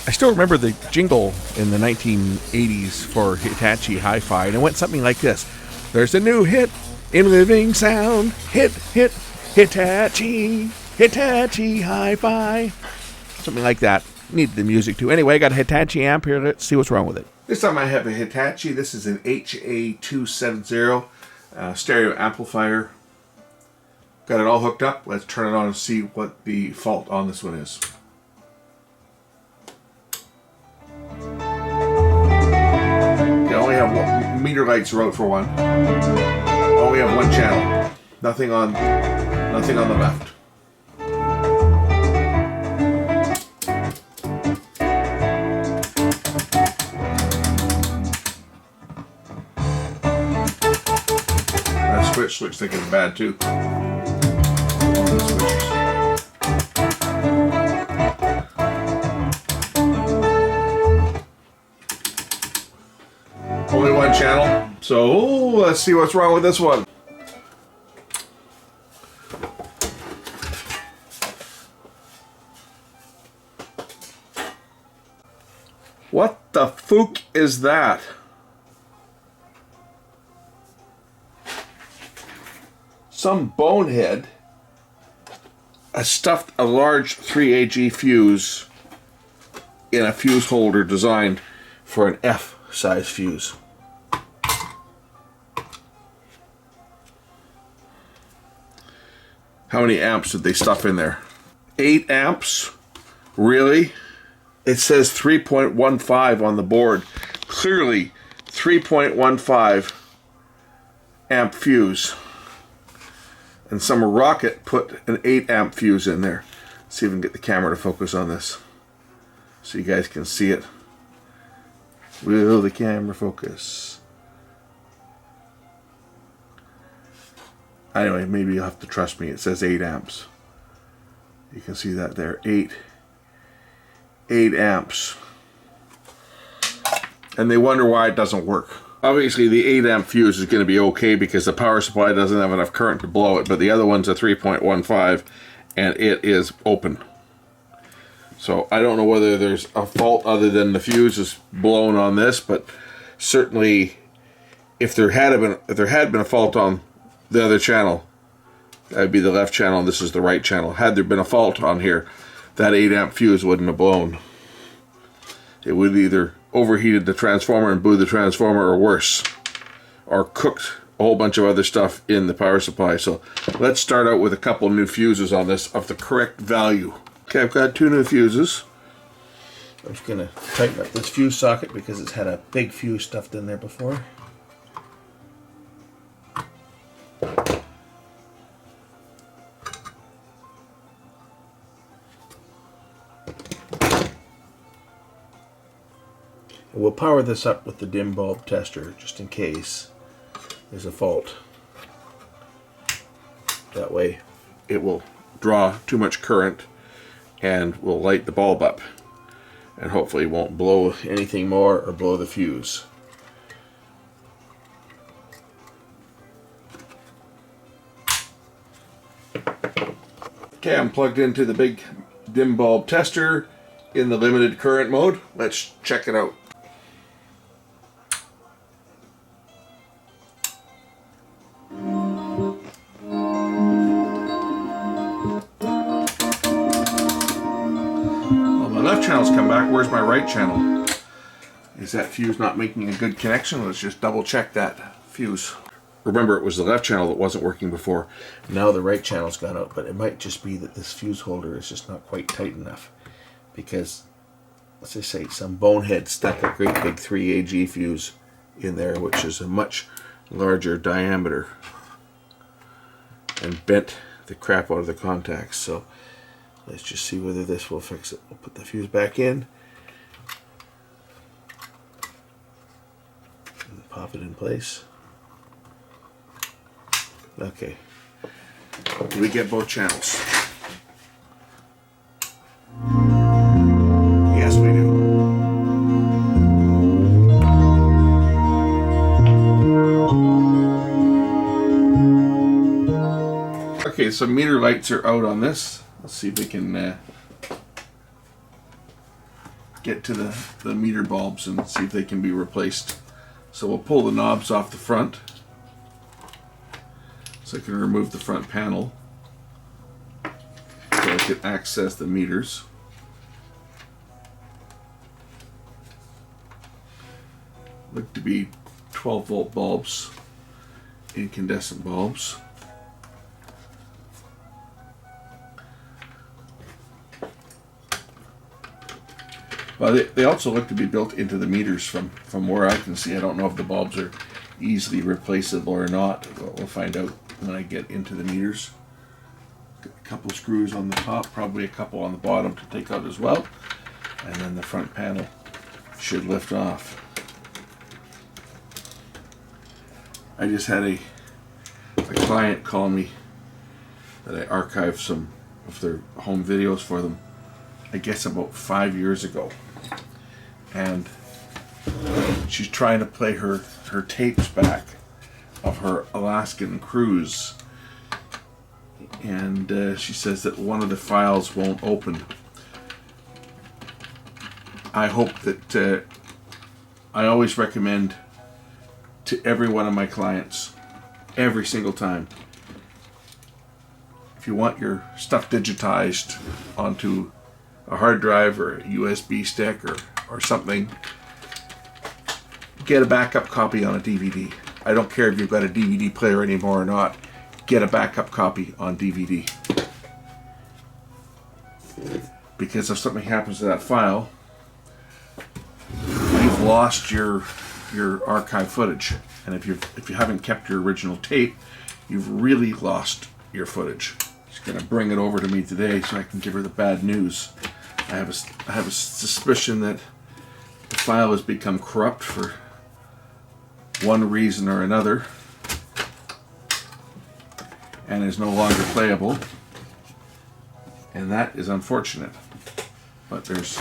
I still remember the jingle in the 1980s for Hitachi Hi-Fi, and it went something like this. There's a new hit in living sound. Hit, Hitachi Hi-Fi. Something like that. Needed the music too. Anyway, I got a Hitachi amp here. Let's see what's wrong with it. This time I have a Hitachi. This is an HA270 stereo amplifier. Got it all hooked up. Let's turn it on and see what the fault on this one is. Only have one, meter lights are out for one. Only have one channel. Nothing on the left. That switch thing is bad too. Only one channel, so let's see what's wrong with this one. What the fook is that? Some bonehead has stuffed a large 3AG fuse in a fuse holder designed for an F size fuse. How many amps did they stuff in there? 8 amps? Really? It says 3.15 on the board. Clearly 3.15 amp fuse. And some rocket put an 8 amp fuse in there. Let's see if we can get the camera to focus on this so you guys can see it. Will the camera focus? Anyway, maybe you'll have to trust me. It says 8 amps. You can see that there. 8 amps. And they wonder why it doesn't work. Obviously the 8 amp fuse is going to be okay because the power supply doesn't have enough current to blow it, but the other one's a 3.15 and it is open. So I don't know whether there's a fault other than the fuse is blown on this, but certainly if there had been a fault on the other channel, that would be the left channel and this is the right channel. Had there been a fault on here, that 8 amp fuse wouldn't have blown. It would either overheated the transformer and blew the transformer, or worse, or cooked a whole bunch of other stuff in the power supply. So let's start out with a couple new fuses on this of the correct value. Okay, I've got 2 new fuses. I'm just gonna tighten up this fuse socket because it's had a big fuse stuffed in there before. We'll power this up with the dim bulb tester just in case there's a fault. That way it will draw too much current and will light the bulb up and hopefully won't blow anything more or blow the fuse. Okay, I'm plugged into the big dim bulb tester in the limited current mode. Let's check it out. Left channel's come back. Where's my right channel? Is that fuse not making a good connection? Let's just double check that fuse. Remember, it was the left channel that wasn't working before. Now the right channel's gone out, but it might just be that this fuse holder is just not quite tight enough because, let's just say, some bonehead stuck a great big 3AG fuse in there, which is a much larger diameter, and bent the crap out of the contacts. So let's just see whether this will fix it. We'll put the fuse back in and pop it in place. Okay. Do we get both channels? Yes, we do. Okay, so meter lights are out on this. Let's see if we can get to the meter bulbs and see if they can be replaced. So we'll pull the knobs off the front so I can remove the front panel so I can access the meters. Look to be 12-volt bulbs, incandescent bulbs. Well, they also look to be built into the meters from where I can see. I don't know if the bulbs are easily replaceable or not. We'll find out when I get into the meters. Got a couple screws on the top, probably a couple on the bottom to take out as well. And then the front panel should lift off. I just had a client call me that I archived some of their home videos for them, I guess about 5 years ago. And she's trying to play her tapes back of her Alaskan cruise. And she says that one of the files won't open. I hope that I always recommend to every one of my clients, every single time, if you want your stuff digitized onto a hard drive or a USB stick or something, get a backup copy on a DVD. I don't care if you've got a DVD player anymore or not, get a backup copy on DVD. Because if something happens to that file, you've lost your archive footage. And if you haven't kept your original tape, you've really lost your footage. She's gonna bring it over to me today so I can give her the bad news. I have a suspicion that the file has become corrupt for one reason or another and is no longer playable, and that is unfortunate. But there's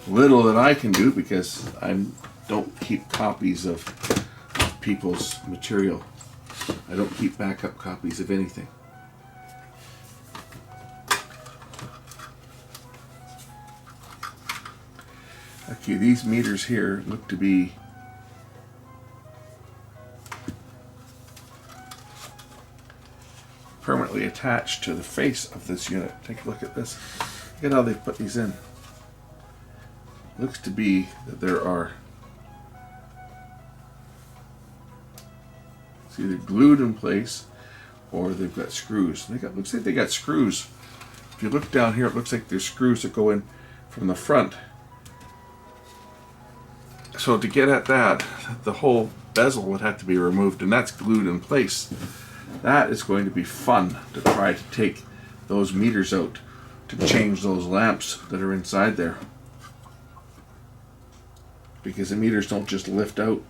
little that I can do because I don't keep copies of people's material. I don't keep backup copies of anything. Okay, these meters here look to be permanently attached to the face of this unit. Take a look at this. Look at how they've put these in. Looks to be that there are, it's either glued in place or they've got screws. Looks like they got screws. If you look down here, it looks like there's screws that go in from the front. So to get at that, the whole bezel would have to be removed, and that's glued in place. That is going to be fun to try to take those meters out to change those lamps that are inside there. Because the meters don't just lift out.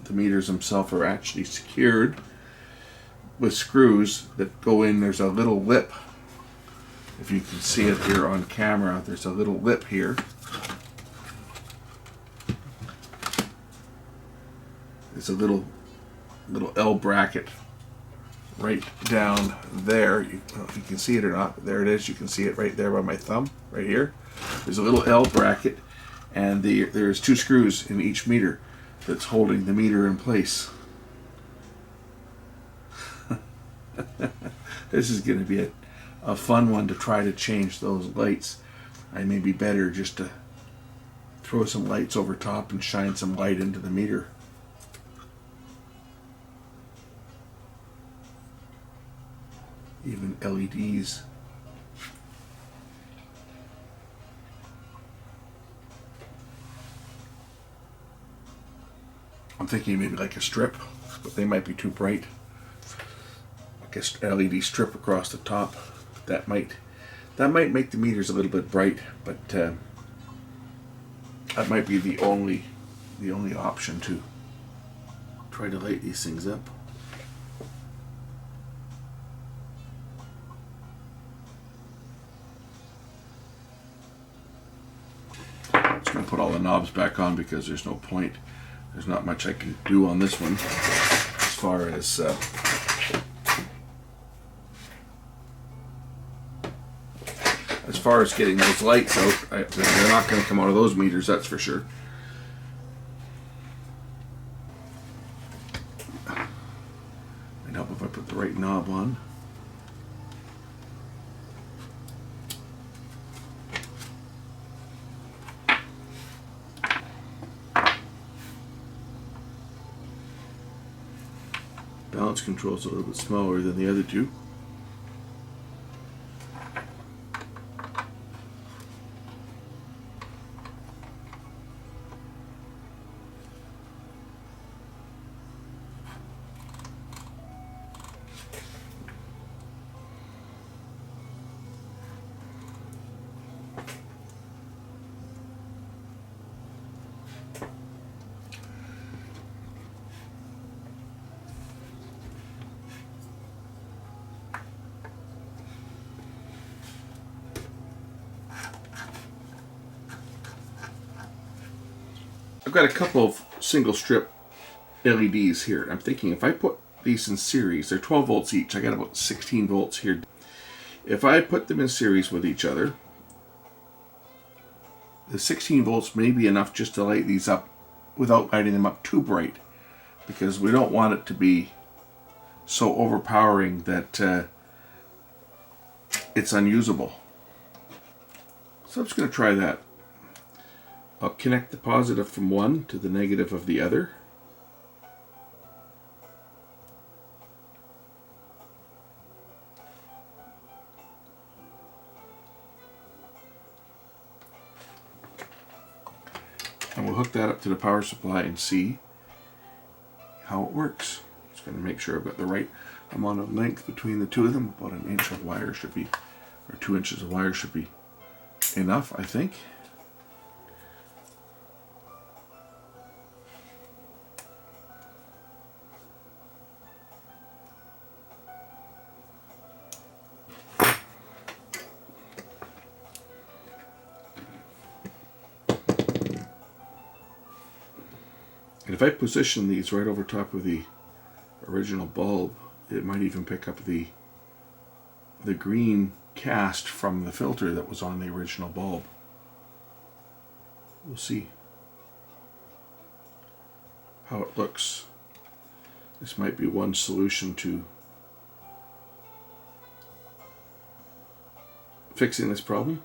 The meters themselves are actually secured with screws that go in. There's a little lip. If you can see it here on camera, there's a little lip here. There's a little L bracket right down there. I don't know if you can see it or not, but there it is. You can see it right there by my thumb, right here. There's a little L bracket, and there's two screws in each meter that's holding the meter in place. This is going to be a fun one to try to change those lights. I may be better just to throw some lights over top and shine some light into the meter. Even LEDs. I'm thinking maybe like a strip, but they might be too bright. Like a LED strip across the top. That might make the meters a little bit bright, but that might be the only option to try to light these things up. Just gonna put all the knobs back on because there's no point. There's not much I can do on this one as far as getting those lights out, they're not going to come out of those meters, that's for sure. Might help if I put the right knob on. Balance control is a little bit smaller than the other two. I've got a couple of single strip LEDs here. I'm thinking if I put these in series, they're 12 volts each. I got about 16 volts here. If I put them in series with each other, the 16 volts may be enough just to light these up without lighting them up too bright, because we don't want it to be so overpowering that it's unusable. So I'm just going to try that. I'll connect the positive from one to the negative of the other. And we'll hook that up to the power supply and see how it works. Just going to make sure I've got the right amount of length between the two of them. About an inch of wire should be, or 2 inches of wire should be enough, I think. And if I position these right over top of the original bulb, it might even pick up the green cast from the filter that was on the original bulb. We'll see how it looks. This might be one solution to fixing this problem.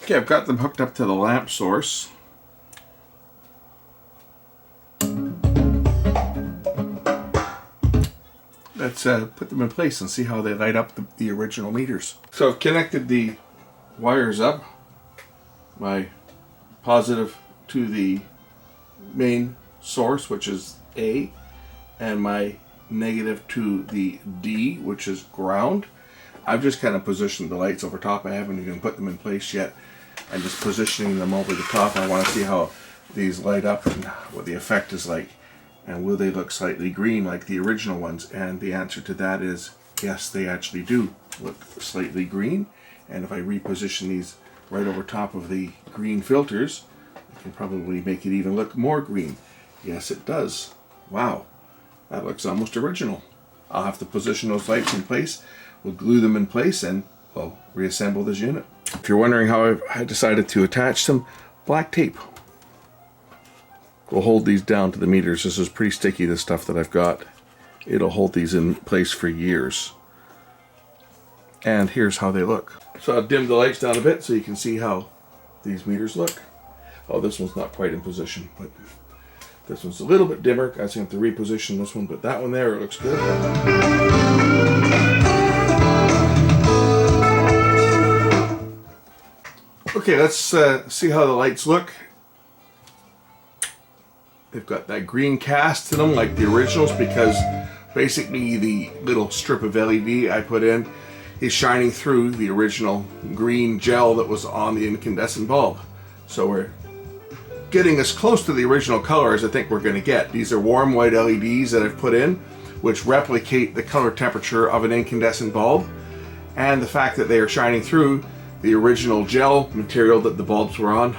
Okay, I've got them hooked up to the lamp source. Let's put them in place and see how they light up the original meters. So I've connected the wires up, my positive to the main source, which is A, and my negative to the D, which is ground. I've just kind of positioned the lights over top. I haven't even put them in place yet. I'm just positioning them over the top. I want to see how these light up and what the effect is like. And will they look slightly green like the original ones? And the answer to that is yes, they actually do look slightly green. And if I reposition these right over top of the green filters, I can probably make it even look more green. Yes, it does. Wow, that looks almost original. I'll have to position those lights in place. We'll glue them in place and we'll reassemble this unit. If you're wondering how I decided to attach them, black tape will hold these down to the meters. This is pretty sticky, this stuff that I've got. It'll hold these in place for years. And here's how they look. So I'll dim the lights down a bit so you can see how these meters look. Oh, this one's not quite in position, but this one's a little bit dimmer. I think I have to reposition this one, but that one there, it looks good. Okay, let's see how the lights look. They've got that green cast to them like the originals, because basically the little strip of LED I put in is shining through the original green gel that was on the incandescent bulb. So we're getting as close to the original color as I think we're going to get. These are warm white LEDs that I've put in, which replicate the color temperature of an incandescent bulb, and the fact that they are shining through the original gel material that the bulbs were on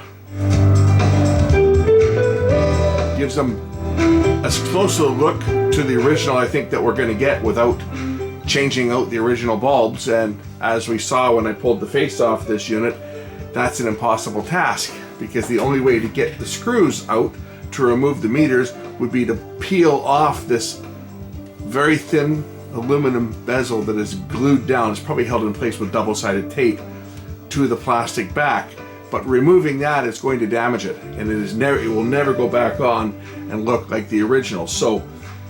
gives them as close a look to the original I think that we're going to get without changing out the original bulbs. And as we saw when I pulled the face off this unit, that's an impossible task, because the only way to get the screws out to remove the meters would be to peel off this very thin aluminum bezel that is glued down. It's probably held in place with double-sided tape to the plastic back, but removing that is going to damage it, and it will never go back on and look like the original. So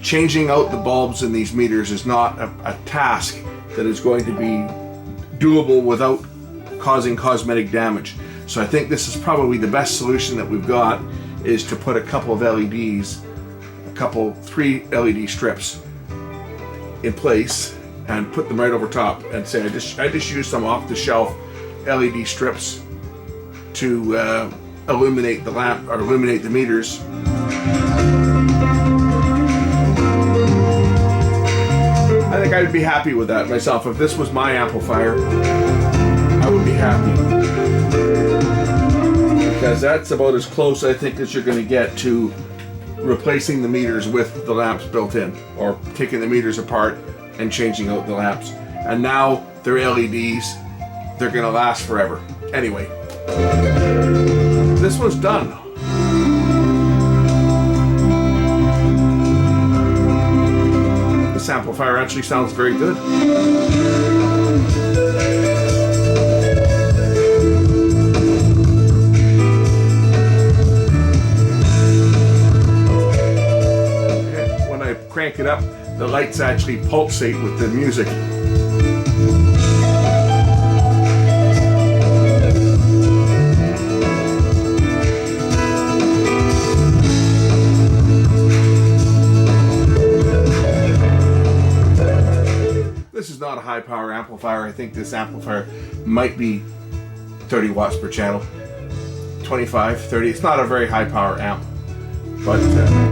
changing out the bulbs in these meters is not a task that is going to be doable without causing cosmetic damage. So I think this is probably the best solution that we've got, is to put a couple of LEDs, 3 LED strips in place and put them right over top, and say I just used some off the shelf LED strips to illuminate the lamp, or illuminate the meters. I think I'd be happy with that myself. If this was my amplifier, I would be happy, because that's about as close I think as you're going to get to replacing the meters with the lamps built in, or taking the meters apart and changing out the lamps. And now they're LEDs, they're going to last forever. Anyway, this one's done. This amplifier actually sounds very good. When I crank it up, the lights actually pulsate with the music. This is not a high power amplifier. I think this amplifier might be 30 watts per channel, 25, 30. It's not a very high power amp, but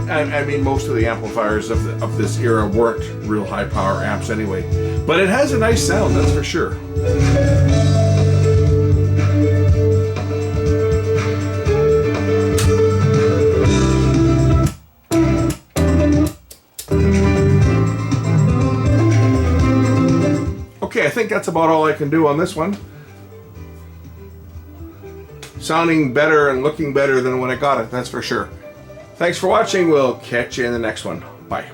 I mean, most of the amplifiers of this era weren't real high power amps anyway. But it has a nice sound, that's for sure. Okay, I think that's about all I can do on this one. Sounding better and looking better than when I got it, that's for sure. Thanks for watching. We'll catch you in the next one. Bye.